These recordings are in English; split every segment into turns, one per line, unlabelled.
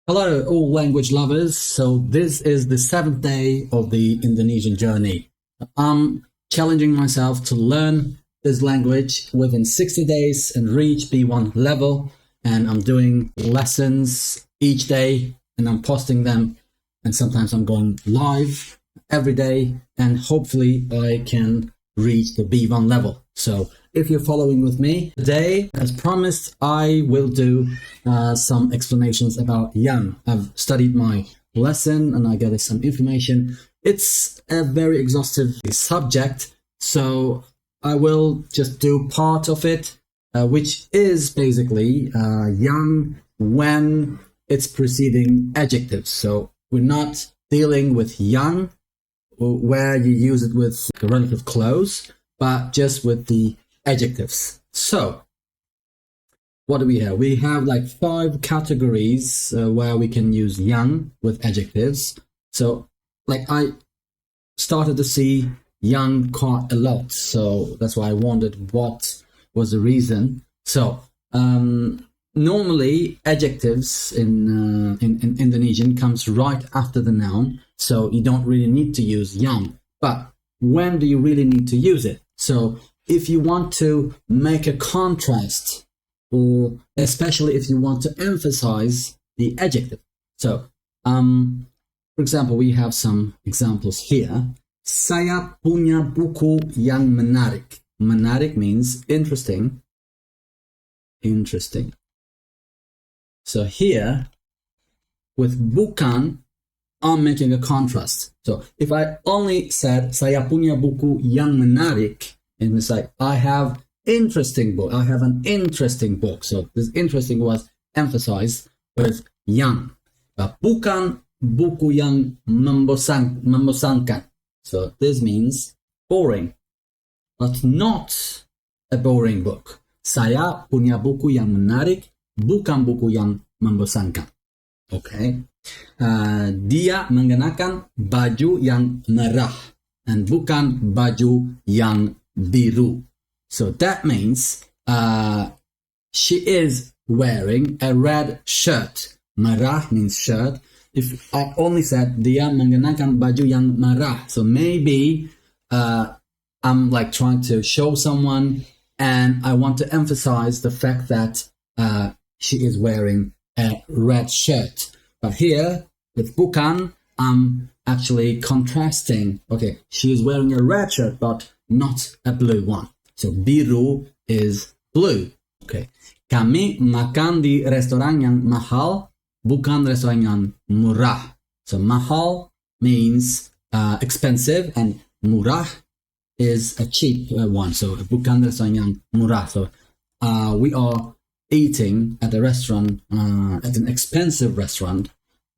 Hello, all language lovers. So this is the seventh day of the Indonesian journey. I'm challenging myself to learn this language within 60 days and reach B1 level. And I'm doing lessons each day and I'm posting them. And sometimes I'm going live every day and hopefully I can reach the B1 level. So if you're following with me today, as promised, I will do some explanations about yang. I've studied my lesson and I gathered some information. It's a very exhaustive subject, so I will just do part of it, which is basically yang when it's preceding adjectives. So we're not dealing with yang where you use it with a relative clause, but just with the adjectives. So what do we have? We have like 5 categories where we can use yang with adjectives. So like I started to see yang quite a lot, so that's why I wondered what was the reason. So normally adjectives in Indonesian comes right after the noun, so you don't really need to use yang. But when do you really need to use it? So if you want to make a contrast, or especially if you want to emphasize the adjective. So, for example, we have some examples here. Saya punya buku yang menarik. Menarik means interesting. Interesting. So here, with bukan, I'm making a contrast. So if I only said saya punya buku yang menarik, and it's like I have interesting book. I have an interesting book. So this interesting was emphasized with yang. But bukan buku yang membosankan. So this means boring, but not a boring book. Saya punya buku yang menarik, bukan buku yang membosankan. Okay. Dia mengenakan baju yang merah and bukan baju yang biru. So that means she is wearing a red shirt. Merah means shirt. If I only said dia mengenakan baju yang merah, so maybe I'm like trying to show someone and I want to emphasize the fact that she is wearing a red shirt. But here, with bukan, I'm actually contrasting. Okay, she is wearing a red shirt, but not a blue one. So biru is blue. Okay. Kami makan di restoran yang mahal, bukan restoran yang murah. So mahal means expensive and murah is a cheap one. So bukan restoran yang murah. So we are eating at a restaurant, at an expensive restaurant,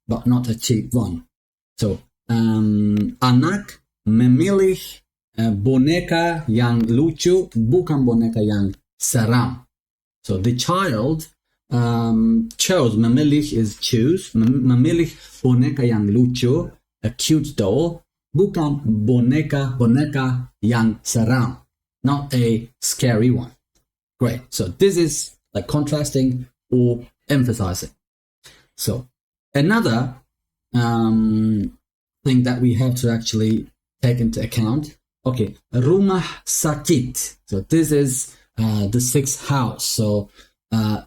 but not a cheap one. So anak memilih boneka yang lucu, bukan boneka yang seram. So the child chose, memilih is choose, memilih boneka yang lucu, a cute doll, bukan boneka yang seram, not a scary one. Great. So this is like contrasting or emphasizing. So another thing that we have to actually take into account. Okay, rumah sakit. So this is the 6th house. So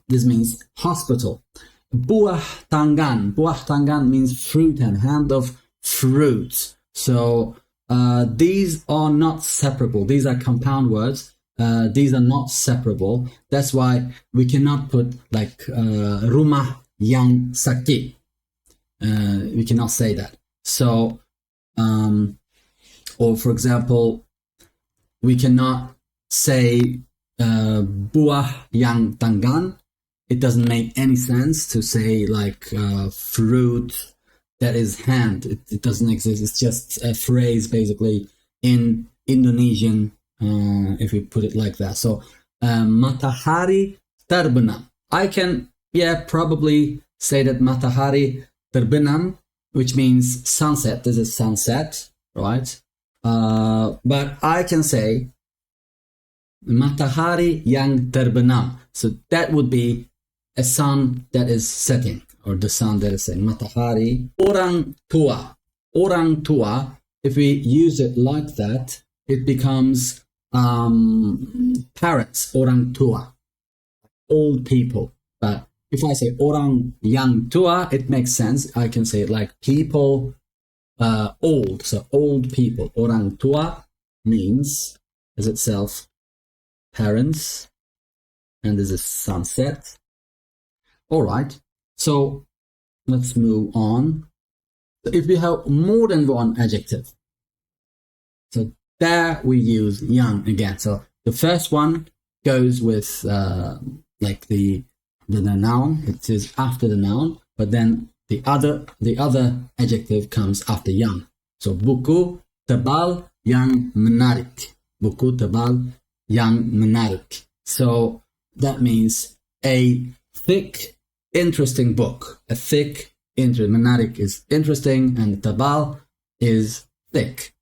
this means hospital. Buah tangan. Buah tangan means fruit and hand of fruit. So these are not separable. These are compound words. These are not separable. That's why we cannot put like rumah yang sakit. We cannot say that. So, or for example, we cannot say buah yang tangan. It doesn't make any sense to say like fruit that is hand. It doesn't exist. It's just a phrase basically in Indonesian, if we put it like that. So matahari terbenam. I can probably say that matahari terbenam, which means sunset. This is sunset, right? But I can say matahari yang terbenam. So that would be a sun that is setting. or the sun, let us say matahari. Orang tua. Orang tua, if we use it like that, it becomes parents, orang tua, old people. But if I say orang yang tua, it makes sense. I can say it like people old, so old people. Orang tua means as itself parents, and there's a sunset. All right, so let's move on. If we have more than one adjective, so there we use yang again. So the first one goes with like the noun. It is after the noun, but then the other adjective comes after yang. So buku tebal yang menarik. Buku tebal yang menarik. So that means a thick, interesting book. A thick, menarik is interesting, and tebal is thick.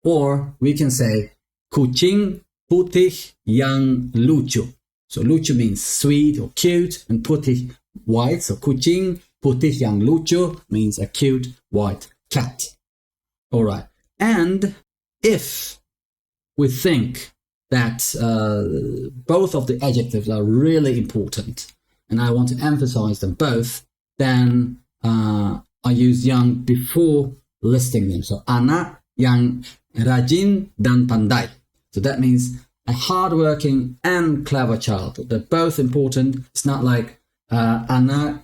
Or we can say kucing putih yang lucu. So lucu means sweet or cute, and putih white. So kucing putih yang lucu means a cute white cat. All right. And if we think that both of the adjectives are really important, and I want to emphasize them both, then I use yang before listing them. So anak yang rajin dan pandai. So that means a hardworking and clever child. They're both important. It's not like anak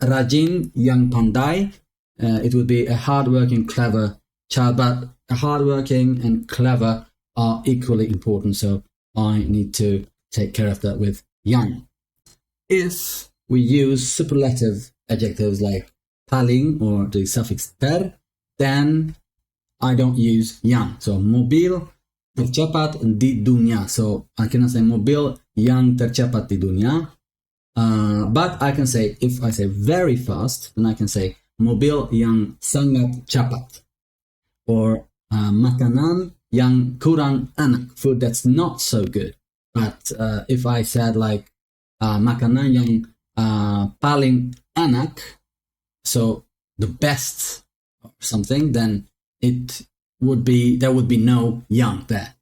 rajin yang pandai. It would be a hardworking, clever child, but a hardworking and clever are equally important. So I need to take care of that with yang. If we use superlative adjectives like paling or the suffix ter, then I don't use yang. So mobil tercepat di dunia. So I cannot say mobil yang tercepat di dunia. But I can say, if I say very fast, then I can say mobil yang sangat cepat. Or makanan yang kurang enak, food that's not so good. But if I said like makanan yang paling enak, so the best or something, then there would be no yang there.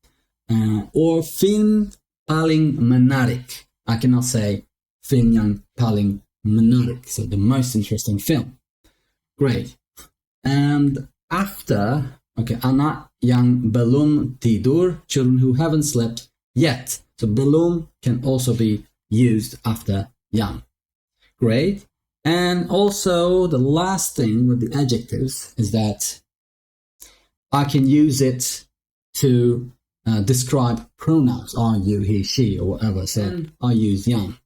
Or film paling menarik. I cannot say film yang paling menarik, so the most interesting film. Great. And after, okay, anak yang belum tidur, children who haven't slept yet. So belum can also be used after yang. Great. And also the last thing with the adjectives is that I can use it to describe pronouns, I, you, he, she, or whatever. So I use yang.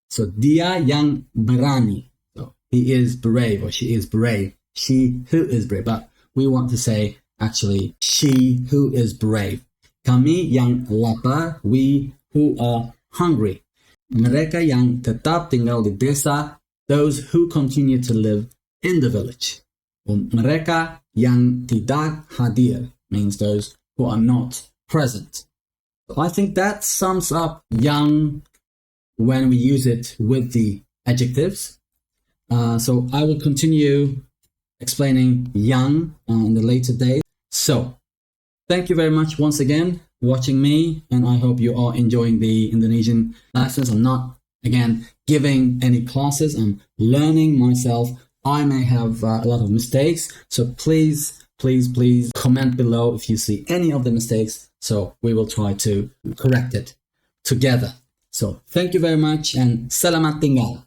So dia yang berani. So he is brave or she is brave. She who is brave. But we want to say actually she who is brave. Kami yang lapar, we who are hungry. Mereka yang tetap tinggal di desa, those who continue to live in the village. Mereka yang tidak hadir means those who are not present. So I think that sums up yang when we use it with the adjectives. So I will continue explaining yang in the later days. So thank you very much once again watching me, and I hope you are enjoying the Indonesian lessons. I'm not, again, giving any classes. I'm learning myself. I may have a lot of mistakes, so please comment below if you see any of the mistakes, so we will try to correct it together. So thank you very much, and selamat tinggal.